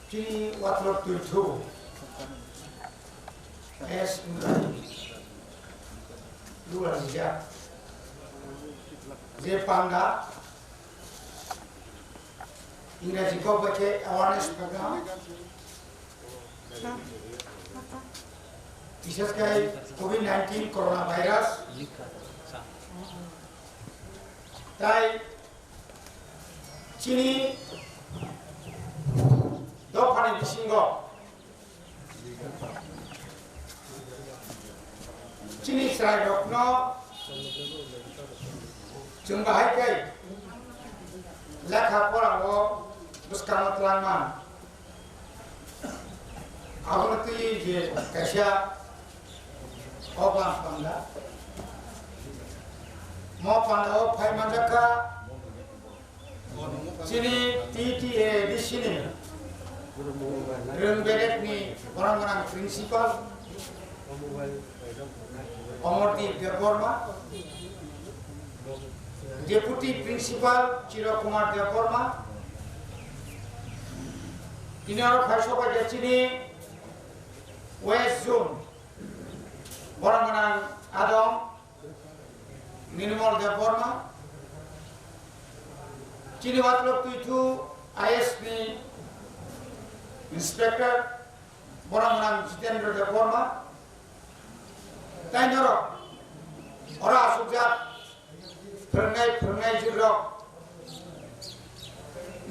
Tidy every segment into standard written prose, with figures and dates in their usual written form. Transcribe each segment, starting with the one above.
Chini watlok tuitu es dua sejak Jepanga Inggris ko baca awareness program विशेष कर कोविड-19 corona virus ताई चीनी दो फाने बिसिंगो चीनी सराय रखनो जों बाहाय गई लेखा फरावो बुसकामत लांमान आगोन तो ये कैसा Obang panda, mau panda o pai manjaka, sini TTA di sini, remberet ni orang-orang prinsipal, Omorti Deborma, Deputi Principal Ciro Kumar Deborma, ini orang Khaisoba di sini, West Zone. Orang-orang Adam, Minimal Deborma, Cini watlok itu ISP Inspector, orang-orang Jitendra Deborma, Tanjoro, orang sujat, perengai jirok,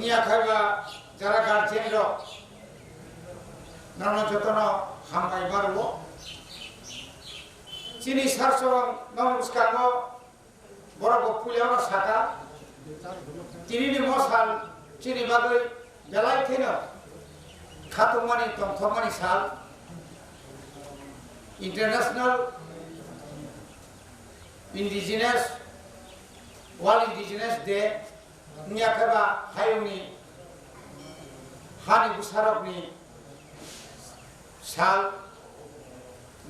niat kaya cara garjen rok, nama jotono hamai baru. Cini sarsong nong uskano borok puliano saka cini ni mosal cini bagai jalai kena khatumani tongthomani sal International Indigenous World Indigenous Day nyakaba hayuni hani busarok ni sal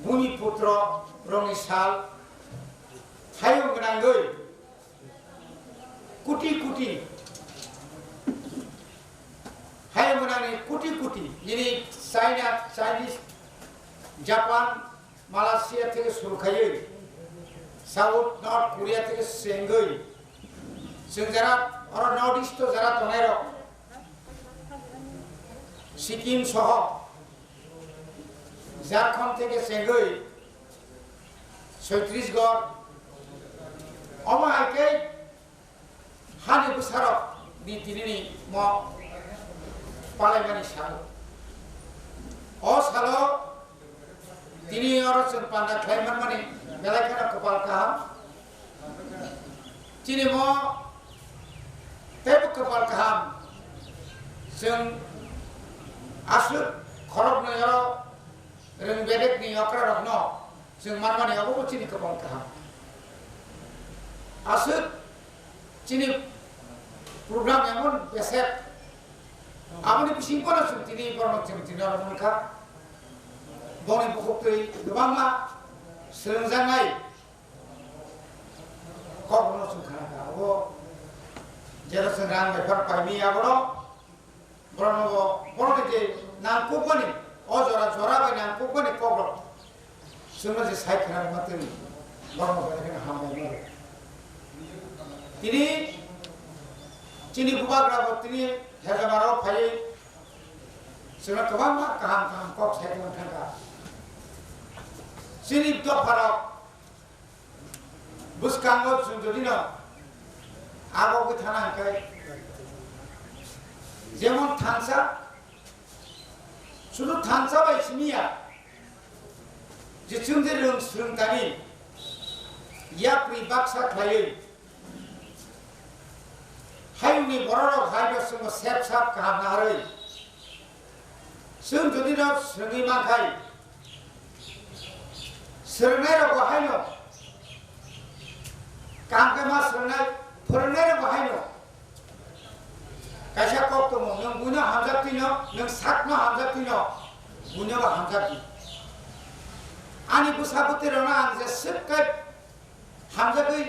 Bumi Putra Romisal Hayo Genanggoi Kuti Hayo Genangi Kuti Ini China, Chinese Japan Malaysia থেকে শুরু খাইয়ে south north Korea থেকে সেঙ্গই जों যারা আর north east যারা তনাইর সিকিম সহ झारखंड থেকে সেঙ্গই ছত্তিশগড় অমাইকে হানি বুসারক দি তিনিনি ম পালাইমানি সাল ও সাল তিনি অরচন পান্ডা খাইমান মানে বেলাইখানা কপাল কাহাম তিনি ম তেব কপাল কাহাম जों আসল খরব নয়র reng bedek ni okra rokno जों मानमानि आबो चीनी कपाल काहाम आसुत चीनी program एमन बेसेट आबनि बिसिंखौनो जों दिनै बरन जों दिनै मोनखा बनि बखौतै गोबांमा सोलोंजानाय कखनो जों खाना आबो जेराव जों रां बेफार पाइमि आबो बरनबो बरनके नांगौबानि अजरा जरा बाय नांगौबानि कब्र जोंना जे सायखनानै माथो बरन बायखौनो हामबाय आरो दिनै चीनी गुबाग्राबो दिनै हेजामाराव फायै जोंना गोबां गाहाम कक सायखनानै थांगा चीनी दफाराव बुसकांगो जों जुदिनो आबावबो थानांखाय जेमन थांसा শুধু থানসা বাই সিমিয়া যে চুমদে রং সুরংতানি ইয়া প্রি বাক্সা খাयै हायुंनि बर'राव हायबो जोङो सेब साब खालामनो हारै जों जुदि राव सोङै माखाय सोलोंनाय राव बाहायनो कामके मा सोलोंनाय फोरोंनाय राव बाहायनो कायसा कब दङ नों बुंनो हामजाबथिनो नों साकनो हामजाबथिनो बुंनोबो हामजाबथि आंनि बोसाबोथोरावनो आं जेसेबो हामजाबै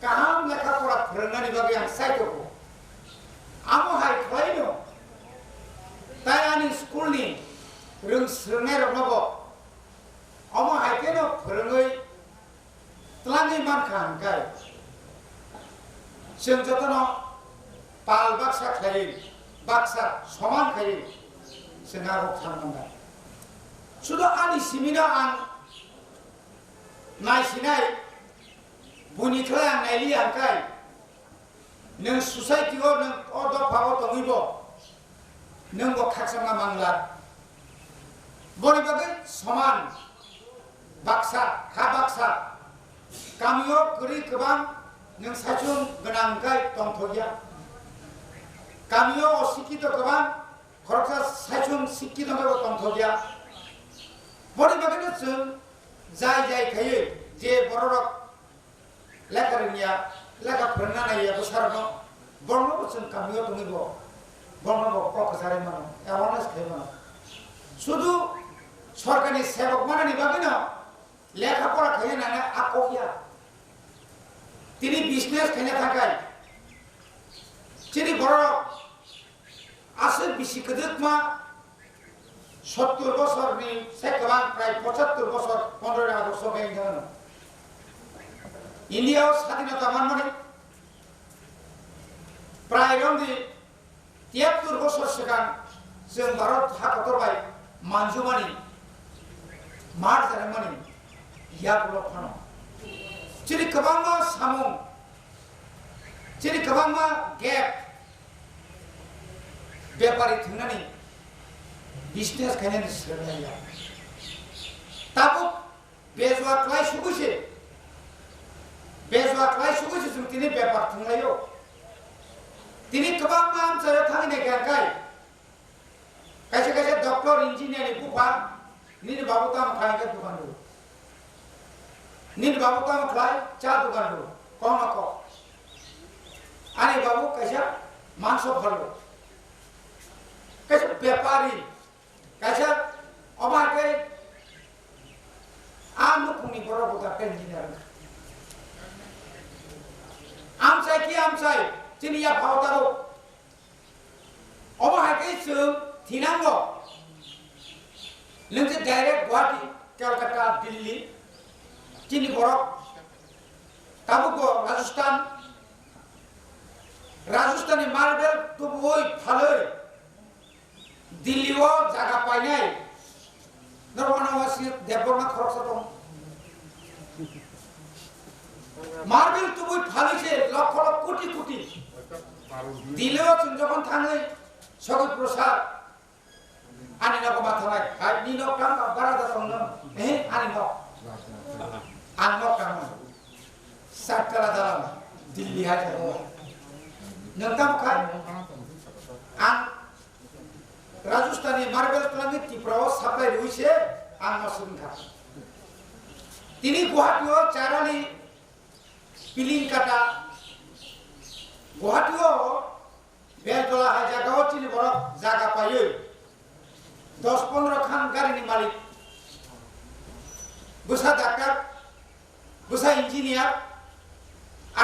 गाहाम लेखा फरा फोरोंनायनि बागै आं सायख'गौ आमो हाय खालायनो ताइ आंनि जों जतन पाल बाक्सा खायो बाक्सा समान खायो जोंहा थांनांगोन शुद्ध आंनि सिमिनाव आं नायसिनाय बुनिखौलाय आं नायलि आंखाय नों ससाइटियाव नों अदफाव दङैबो नोंबो खाकसांना मांला बयबो समान बाक्सा हा बाक्सा गामियाव गोरि गोबां नों सायसुं गोनांखाय दंथ'या गामियाव अशिक्षित गोबां खरसा सायसुं शिक्षित दंथ'या बयबो जों जाय खायो जे बर' लेखा रोङिया लेखा फोरोंनानै बोसारनो बर'नो जों गामियाव दङैबो बर'नो क'क्राझार मानो एवारनेस खालामो शुद्ध सरकारनि सेवक माने बागैनो लेखा पढ़ा खायो ना आखिया তিনি বিজনেস খাইনা থাকায় তিনি বড় আছে বেশি কদক মা 70 বছরনি সেকবান প্রায় 75 বছর 15 আগস্ট গাইন ইন্ডিয়াও স্বাধীনতা মানে প্রায় রন্দি 73 বছর সিগাं जों भारत हादरबाय मानजुमानि मार जानायमानि याबल फानो जेरै गोबांमा सामुं जेरै गोबांमा गेप बेपारि थांनानै बिजनेस खायनानै सोलोंनाया दाबो बेजवा क्लाय सुगुसे जों दिनै बेपार थांलायो दिनै गोबांमा आमसायाव थांनाय गारगाय कैसे डॉक्टर इंजीनियर बुफा नील बाबू ताम खाएंगे दुकान दो नील बाबू ताम खाए चार दुकान दो कौन को अरे बाबू कैसा मांसो फलो कैसे व्यापारी कैसे अमार के आम लोग कुनी बड़ा बुका के इंजीनियर आम साइ चिनिया भावतारो अमार के जों थिनांगो लोंसे डायरेक्ट गुवाहाटी कलकाता दिल्ली चिनी बरफ ताबुको राजस्थानी मार्बल तो वही फाले दिल्ली वो जगह पाइने नरवानावासी देवबर्मा खरसा दं मार्बल तो वही फाले से लाख कोटी दिल्ली वो चुंजकन थांगे सगल प्रसाद ani no koma thalai hai ni no kam bara da song no ani no kam sakara dalam dilli ha ja nangkam kai an rajasthani marble klangi tiprao supply ruise an masun kha tini guwahati o charali piling kata guwahati o beltola ha jaga o chini borok jaga payo 10-15 Khan गारिनि मालिक Busa doctor Busa engineer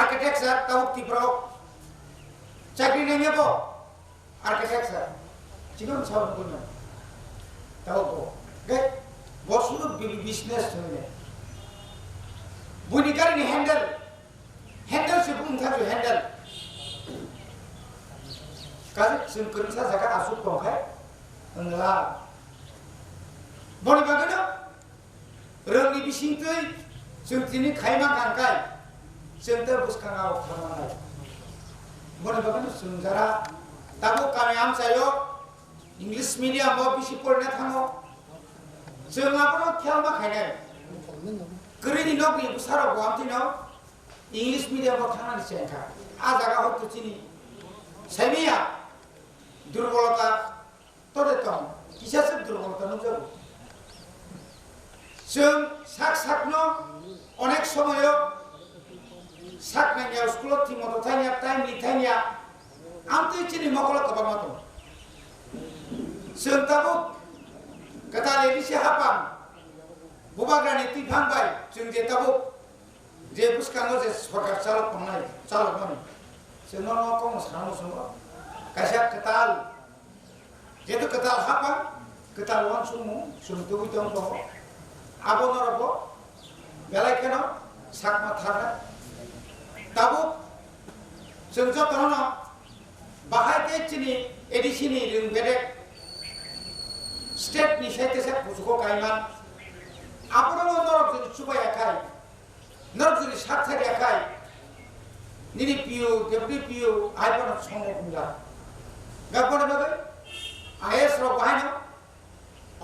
architecture ताऊ तिप्रो चाकरी नहीं है वो architecture chicken sound बोलना ताऊ को गए वो शुरू बिजनेस चलने बुनी गारिनि हैंडल से बुन था जो हैंडल काजे जों करसा जागा आसुक दंखाय enggak boleh bagaimana rengi bisingtui जों दिनै खायमा गानखाय जों terus kangau थांनाय boleh bagaimana जों जरा दाबो गामि आमसायो इंग्लिश मीडियामाव बिसि फरायना थाङो जों आबो खेलमा खायनाय गोरिनि नगनि बुसाराव गुवाहाटिनाव इंग्लिश मीडियामाव थांनानै सेंखा आ जागा हयतो दिनै साइमिया दुर्बलता तोरे तो किसा से दुर्बलता न जाबो जों साकनो अनेक समय साकनाया स्कुलाव थिमतो थाइया टाइम लिथाइया आमते चिनि मकल कबामा दं जों दाबो गदाले दिसे हापां बुबाग्रानि तिफांबाय जों जे दाबो जे बुसखाङो जे सरकार चालक माने जों न कम सानो संबो कासा कताल जेतु कताल हापां कताल वन सुमु सुमतुबि दं आबो नरबो बेलायखेनो साकमा थारा दाबो जों जतन बाहाय के चिनी एडिसिनी जों बेलेग स्टेट नि साइड से बुजुखौ गायमान आबोनो नरक जों सुबायाखाय नरक जों साथारियाखाय निनि पिउ डेप्टी पिउ आइबन संग बुंला गाबोन बागै आईएएस रो बाहायनो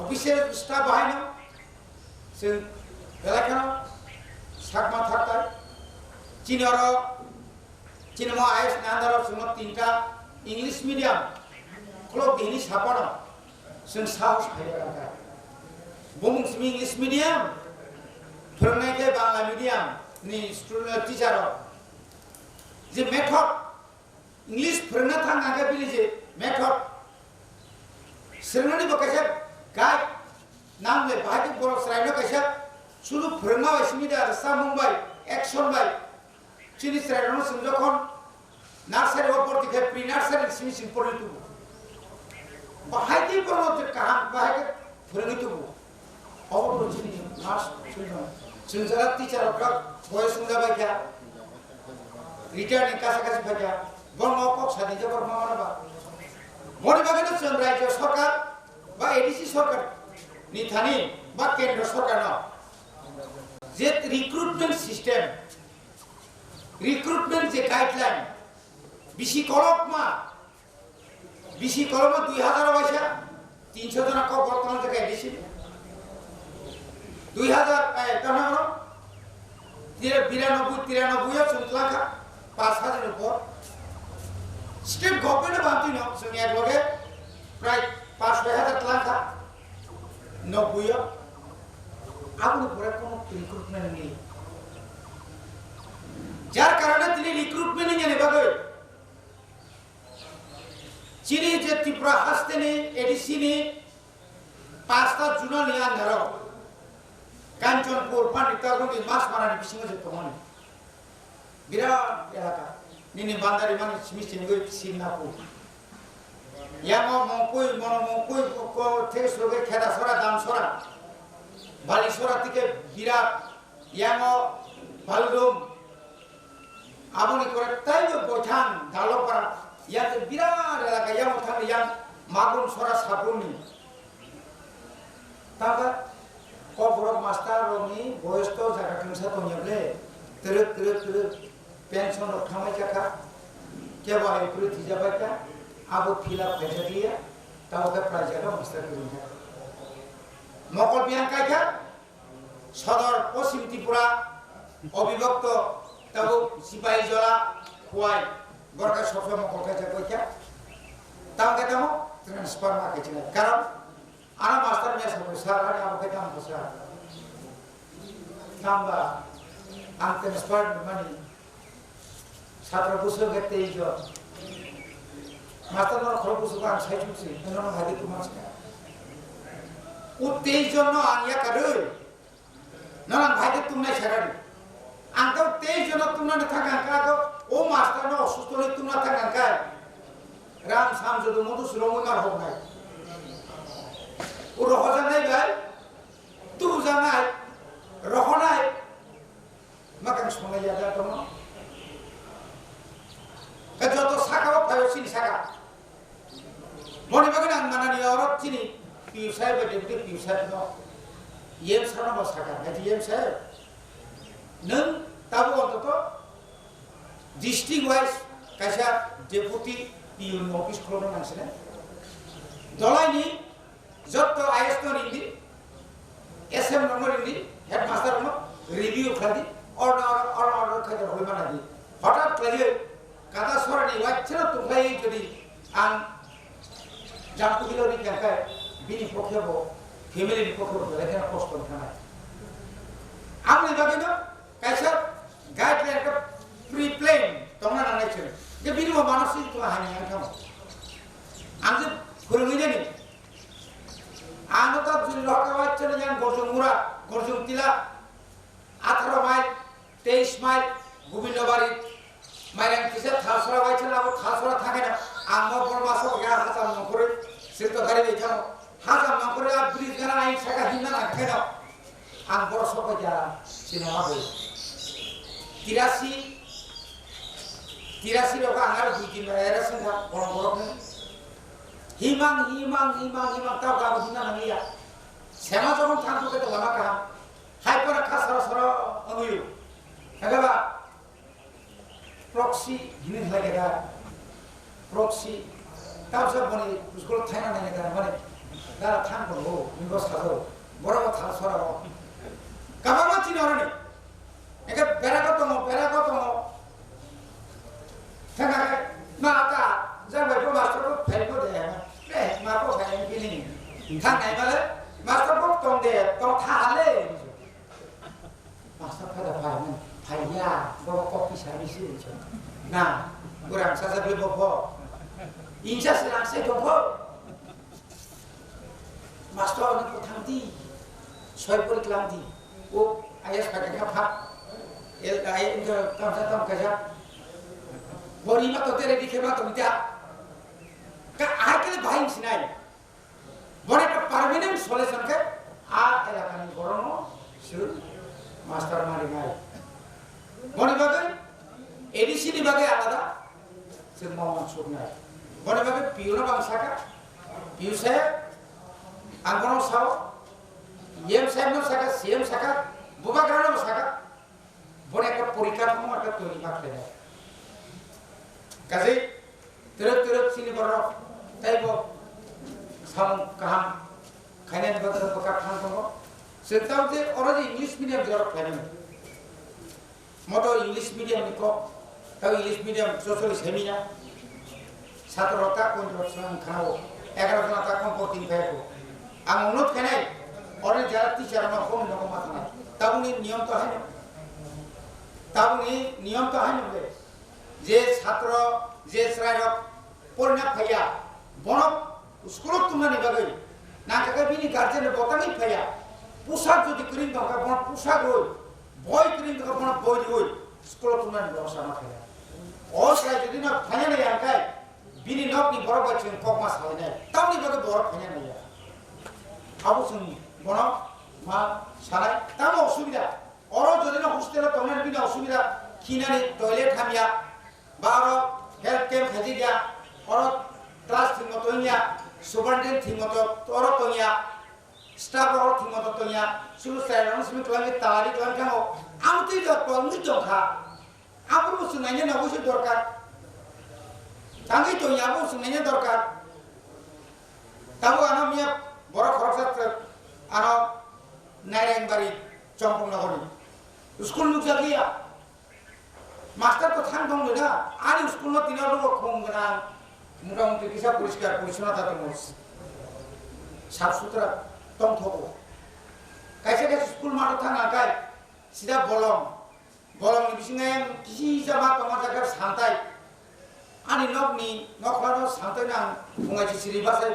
ऑफिशियल स्टाफ बाहायनो जों बेलाखानो साकमा थाखाय चिनरो चिनमा आईएएस नांदारो जों तीनटा इंग्लिश मीडियम क्लब दिनि सापानो जों साहस हायराखा बुंसि इंग्लिश मीडियम फोरोंनायके बांला मीडियम नि स्टुडेंट टीचर जे मेथड इंग्लिश फोरोंना थांनांगो बिनि जे मेथड सोलोंनानै बकायसा गाइड नामले बाहाय बर' स्रायनो कायसा सुलु फोरोंना बायसिनि दा सामुंबाय एक्शन बाय चिनि स्रायनो जों जखन नार्सारि अपर्टिके प्रि नार्सारि सिमिसिम पढ़ितु बाहाय के बर' जे काम बाहाय फोरोंनितु अबो चिनि मास जों जरा टीचर का बयस संजाबाय क्या रिटार्निंग कासा फैया बर्मा पक्ष सादि बर्मा मानबा बड़ी बागैनो जों राज्य सरकार बा एडिसि सरकार निथानि बा केंद्र सरकार न जे रिक्रुटमेंट सिस्टम रिक्रुटमेंट जे गाइडलाइन बिसि कलमा 2000 वाइसा 300 जना को बर्तमान जगह एडिसि 2000 तनानो 93 संतलाखा 5000 ऊपर स्टेट गवर्नमेंट बांती न जोंनि आगोगे प्राय 5,000 तलाखा 90 आबो पुरा कोनो रिक्रुटमेंट नहीं जार कारणे तिनी रिक्रुटमेंट नि बागै चिनी जे त्रिपुरा हास्तेनि एडिसिनि 5टा जुनानि आन्धाराव कांचनपुर पांडितागुनि मास मारानि बिसिङाव जे दंमोन बिराद एलाका निनि बान्दारि माने सिमिसिमगै सिनापु यामा मकुई मनो मकुई को थेसलगे खेदा सरा दाम सरा बाली सरा तिके बिराद यामा बालदुम आबोनि करे ताइबो बोथान दालपरा याते बिराद एलाका यामा थान याम मागुन सरा साबुनि ताबा कबरक मास्टार रोनि बयस्थ जागा खंसा दनियाब्ले तेरे पेंशन रखनाय जाका केबा एप्रिल थिजाबाय का आबो फिलअप भेजा दिया तब के प्राइजेट मास्टर के मकल बियान कायका सदर पश्चिम त्रिपुरा अविभक्त तब सिपाही जला खुआई गरका सफा मकल कायका कइका तब के तम ट्रांसफर मा कइना कारण आना मास्टर में सब सारा आबो के काम बसा नामबा आं ट्रांसफर माने छात्र बुसो गते जो मास्टर न खरो बुसो आं साइजुसि नन हादि कुमास उतेज जन आनिया करे नन भाइके तुमने छराडी आं तो तेज जन तुमने थाका का तो ओ मास्टर न असुस्त नै तुमना थाका का राम साम जदो मधु सुरमगार हो नाय उ रहजा नाय भाई तू जानाय रहनाय माकां संनाय जादा तो जत साकाव फायसिनि साका मनि बागै आं मानानि औरत चिनि पिउसाय बेदि पिउसाय न येम साना बा साका नायति येम साय नों ताबो अन्तत डिस्ट्रिक्ट वाइज कायसा डेपुटी पिउन अफिस खोलनो नांसिने दलाइनि जत आईएस न इंदि एसएम नम्बर इंदि हेडमास्टर न रिव्यू खादि ऑर्डर खादि होइमानादि हठात लागे kata suara ni wajah tu play jadi ang jampu kilo ni kan bini pokya bo family ni pokya bo lagi nak post kan amne bagaimana kaisa guideline ka pre plan tongna na naik chen je bini mo manusia itu hanya yang kamu amje kurungi ni anu tak jadi lokal wajah yang gorjong murah gorjong tila 18 mile 23 mile Gubindabari मायरं किसे थासरा वाइचला अब थासरा थाके ना आंगो बरमासो गया हासा नखरे सिर तो गाड़ी बैठा हासा नखरे अब ब्रिज गना आई सका हिना ना केनो आं बरसो को जा सिनेमा बे 83 তিরাশি রকম আঙার 2-3 বার এরা সঙ্গা বড় বড় হিমাং তাও গাবো হিনা নামিয়া সেমা যখন থাকবে তো লামা কাম হাই পরে খা সর সর অনুয়ু এগাবা প্রক্সি হিনে লাগে গা প্রক্সি তাও সব বনে স্কুল থাইনা নাই গা মানে গারা থাম করবো নিগস খাবো বড় কথা সরাবো কাবাবা চিনি অরণি একে বেড়াগত থাকা মা তা যাবে তো মাস্টারকে ফেলবো দে মা কো ফেলেন কি নি থাক নাই বলে মাস্টারকে তং দে তং থালে মাস্টার ফাদা ফাইন ফাইয়া বড় কপি সার্ভিস না গোরাম সাজা বলে বফ ইনসা সিলাম সে বফ মাস্টার অনেক থামতি ছয় পরিক্লাম দি ও আইএস পাকে খা el kai inga kam sa tam kaja bori ma to tere dikhe ma to mita ka akil bhai sinai bore ka permanent solution ke a elakani borono sur master mari ngai bori bagai ADCD bagai alada sur Muhammad Sugnai bori bagai piuna bangsa ka piu se angkono sao yem sahab no saka CM saka buba grano saka বড় একটা পরিকাঠামো একটা তৈরি করতে হবে কাজে তেরত চিনি বড় তাইব সাম কাহাম খাইনান বদর বকা খান করব সেটাও যে ওরা যে ইংলিশ মিডিয়াম জড় খাইনান মতো ইংলিশ মিডিয়াম নিকো তাও ইংলিশ মিডিয়াম সোশ্যাল সেমিনা ছাত্রতা কোন রকম খাও 11 জন তা কম প্রতি ভাইকো আমি অনুরোধ খাই ওরে যারা টিচার না কোন রকম মাথা না তাও নিয়ম তো হয় না তাবুনি নিয়ম তো হয় নবে যে ছাত্র যে শ্রায়ক পরিণাম ফাইয়া বনক স্কুলত তোমরা নিবাগৈ না কাকে বিনি গার্জেনের বতানি ফাইয়া পোশাক যদি করিম দরকা বন পোশাক হই বই করিম দরকা বন বই হই স্কুলত তোমরা ব্যবস্থা না ফাইয়া অসরাই যদি না ফাইয়া নাই আনকাই বিনি নকনি বড় বাচ্চা কক মাস হয় না তাবনি বাগে বড় ফাইয়া নাই আবুসুন বন মা সারাই তাম অসুবিধা ওর যদি না হোস্টেলে তোমার বিনা অসুবিধা কিনারে টয়লেট খামিয়া বা ওর হেলথ ক্যাম্প খাজি দিয়া ওর ক্লাস ঠিক মতো ইয়া সুপারিনটেন্ডেন্ট ঠিক মতো তোর তোয়া স্টাফ ওর ঠিক মতো তোয়া শুরু সাইরন সিমি তোয়াকে তারি তোয়ান খাও আমতি যত মুই জখা আপু বসু নাইনে না বসু দরকার তাঙ্গি তোয়া বসু নাইনে দরকার তাবো আনো মিয়া বড় খরচ আনো নাইরেংবাড়ি চম্পকনগরী স্কুল নুক জাগিয়া মাস্টার তো থান দং না আর স্কুল ন তিন লোক খং না মোটামুটি কিসা পরিষ্কার পরিচ্ছন্নতা তো সাফ সুতরা তং থবো কাইসে কাইসে স্কুল মাঠে থানা কাই সিধা বলম বিসিঙে কিসি যাবা তোমার জায়গার সান্তাই আনি নকলানো সান্তাই না ফুঙাইছি সিরিবাসে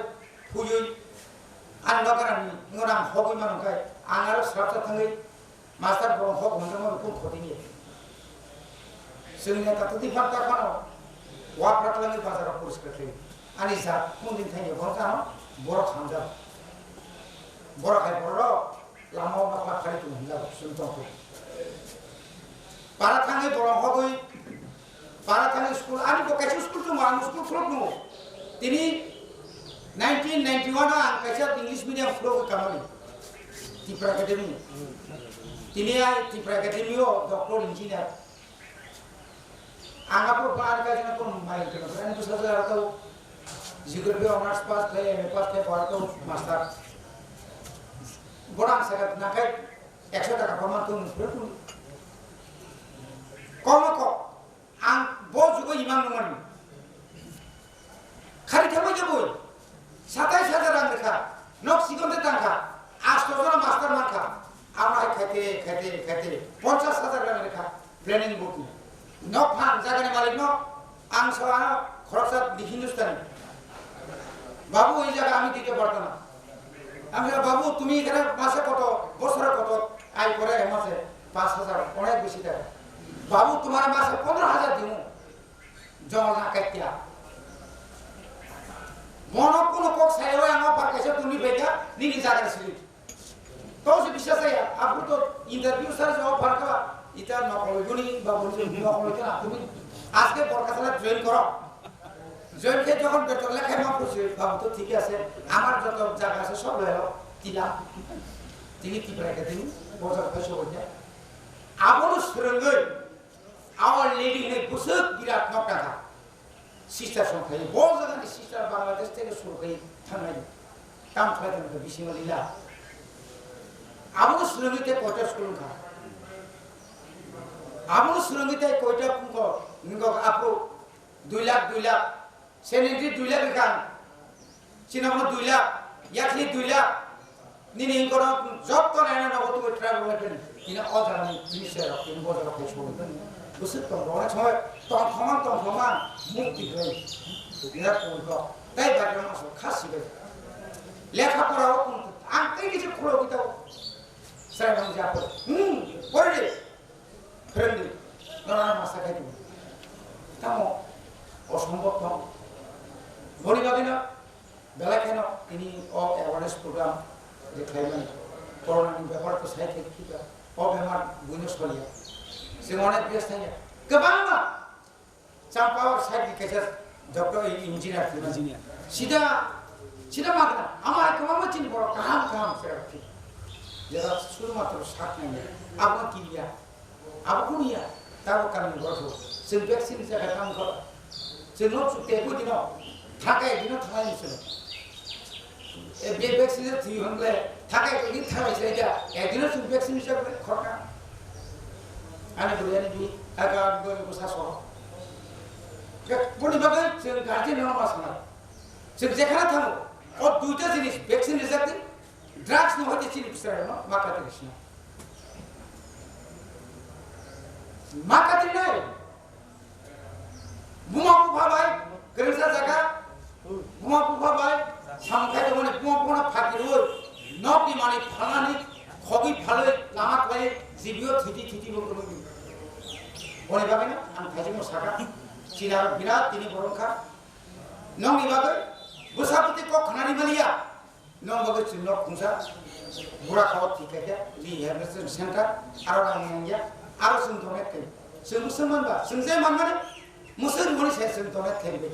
ফুয়ই আর নকারানি নরাম হগই মানকাই আঙার স্রাবসা থাঙ্গै মাস্টার বড় হক হন্ডার কোন ক্ষতি নিয়ে जोंनिया तातुति फाटा खानो वाक रातलांनि बाजाराव परिष्कार थायो आनि जा कोन दिन थायो बरखानो बर खामजा बर खाय बर लामाव माखला खारि तुम हिला सुनतखौ पारा थाङै बर हगै पारा थाङै स्कुल आनि बकाइसो स्कुल दङ आं स्कुल फ्लक दङ तिनि 1991 आं काइसा English medium flock कामानि Tipra academy तिनि आइ टिप्रा एकाडेमियाव डक्टर इन्जिनियार आंगापुर बाहर का जना कोन माइल के नफर अनि पुस्तक आरतो जियोग्राफी ऑनर्स पास थे एमए पास थे पढ़तो मास्टर बड़ा सगत नाकाय 100 টাকা প্রমাণ তো মুফরত কমকো আং বজুগো ইমান নমানি খালি থাকো যাবো 27000 রাং লেখা নক সিগন্তে টাকা 800 জন মাস্টার মার্কা আমরা খাইতে 50000 রাং লেখা প্ল্যানিং বুক nok pan jagane malik nok ang sawana khorosat di Hindustani babu ei jaga ami dite parto na আমি বাবু তুমি এখানে মাসে কত বছরে কত আয় করে মাসে 5000 অনেক বেশি টাকা বাবু তোমার মাসে 15000 দিমু জমা না কাটিয়া মন কোন কক সাইও আমার পাকেছে তুমি বেটা নিনি জায়গা ছিল তো সে বিশ্বাস আয়া আপু তো ইন্টারভিউ সারা জবাব পারকা ইতা নকল গুনি বা বলছে নকল কেন তুমি আজকে বরকাতলা জয়েন করো জয়েন খেয়ে যখন বেতন লেখায় মা খুশি বাবু তো ঠিক আছে আমার যত জায়গা আছে সব এলো দিলাম তিনি কি রেখে দিন বজার পয়সা বলছে আবারও সুরঙ্গই আমার লেডি নেই বসে বিরাট নকটা সিস্টার সংখ্যায় বড় জায়গায় সিস্টার বাংলাদেশ থেকে শুরু করে থানায় কাম খাইতে মতো বিশিমা লীলা আবারও সুরঙ্গিতে কয়টা স্কুল খা আবারও সুরঙ্গিতে কয়টা আপু 2 লাখ সেনেটি 2 লাখ খান সিনেমা 2 লাখ ইয়াকলি 2 লাখ নিনি কোন জব তো নাই না নগদ করে ট্রাভেল করেন কিনা অজানি জিনিসের কিনা বজার রাখতে শুনবেন বুঝতে তো অনেক সময় তখন মুক্তি হয়ে বিরাট করব তাই ব্যাকরণ আসলে খাসি গেছে লেখাপড়াও আনতে কিছু খোলো দিতাও স্যার আমি যা পড়ে রে ফ্রেন্ডলি নানা মাসা খাই তুমি তাও অসম্ভব নয় বলি ভাবি না বেলা কেন তিনি অ্যাওয়ারনেস প্রোগ্রাম দেখাইবেন করোনাनि ব্যাপার তো সাইড থেকে বেমার বুঝে সরিয়া সে অনেক ব্যস্ত থাকে গোबां না চাম্পাওয়ার সাইড দিকে ডক্টর ইঞ্জিনিয়ার সিধা মাগনা আমার কেমন চিনি বড় কাম সেটা ঠিক যারা শুধুমাত্র সাত নেই আপনার কি ইয়া আপনি ইয়া তারও কারণ বড় সে ভ্যাকসিন জায়গায় কাম করা সে নোট চুক্তি একদিন ঢাকায় একদিনও থাকাই নিছিল এই ভ্যাকসিনের থ্রি হলে ঢাকায় একদিন থাকাইছে এটা একদিনও ভ্যাকসিন হিসাবে খরকা আমি বলি আনি ঢাকা বসা সহ পরিভাবে গার্জেন নেওয়া মাস না সে যেখানে থাকো ও দুইটা জিনিস ভ্যাকসিন হিসাবে ড্রাগস না হতে চিনি না মাকাতে না মাকাতে নাই বুমাপু ভাবাই গরিসা জায়গা বুমাপু ভাবাই সামখাই মানে বুমাপু না ফাঁকি রোজ নকি মানে ফালানি খবি ফালে লামা করে জিবিও থিতি বলতে বলে ভাবে না আমি খাইছি সাকা চিনার বিরাট তিনি বরংখা নং ইবাগে বুসাপতি ক খানানি মালিয়া নং বাগে চিন্ন খুঁসা বুড়া খাওয়া ঠিক আছে রিহ্যাবিলিটেশন সেন্টার আরো নাঙ্গিয়া আরো जों দনে কে जों মুসলমানবা जों যে মানমানে মুসলমানই সে जों দনে খেলবে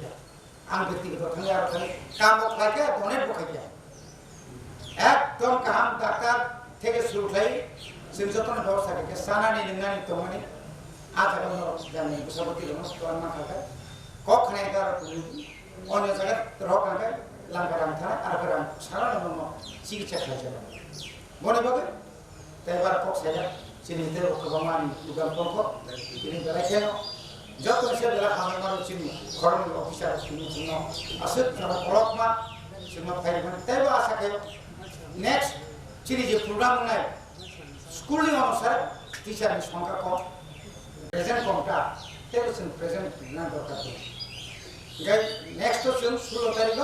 আং ব্যক্তিগত থাঙ্গে আর থাঙ্গে কাম খাইকে দনে বখাইয়া একদম কাম ডাক্তার থেকে শুরু খাই जों যতন ব্যবস্থা করে সানানি লিঙ্গানি তমানি আজ এখন জানি বুসাপতি নষ্ট না খাবে কখনে কার অন্য জায়গায় রকাকে লাঙ্গারাম থানা আর গ্রাম সারা নম চিকিৎসা খাইছে মনে পাবে তাই এবার পক্সাইয়া চিনিতে গোবামানি উগাম পঙ্ক তিনি বেলা কেন যত সে বেলা খামার চিনি খরম অফিসার চিনি চিহ্ন আসে তারা অলকমা চিহ্ন ফাইল তাই বা আশা খাই নেক্সট চিনি যে প্রোগ্রাম নাই স্কুলিং অনুসারে টিচারের সংখ্যা কম প্রেজেন্ট কমটা তাই প্রেজেন্ট না দরকার গাই নেক্সট তো 16 তারিখ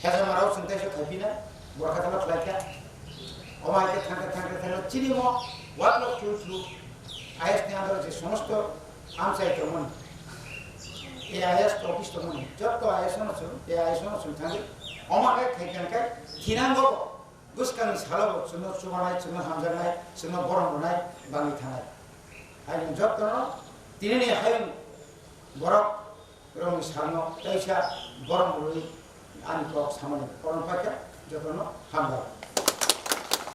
হেজা মারাও চিন্তা এসে থাকবি না বরখাতলা ফ্লাইটটা অমাইকে থাকতে চিনিমো ওয়াটলক টু আইএস নিয়ে যে সমস্ত আমসাইট মনে এই আইএস অফিস তো মনে যত আইএস আছে এই আইএস থাকে অমাকে খাইখানকে থিনাঙ্গ গুসকানি সালাবো जोंनो सुबानाय जोंनो हामजानाय जोंनो बरम होनाय बाङि थानाय आरो যত तिनि हाय बरक रं सानो तैसा बरम होई आनि को सामने परम पाके जतनो हामजा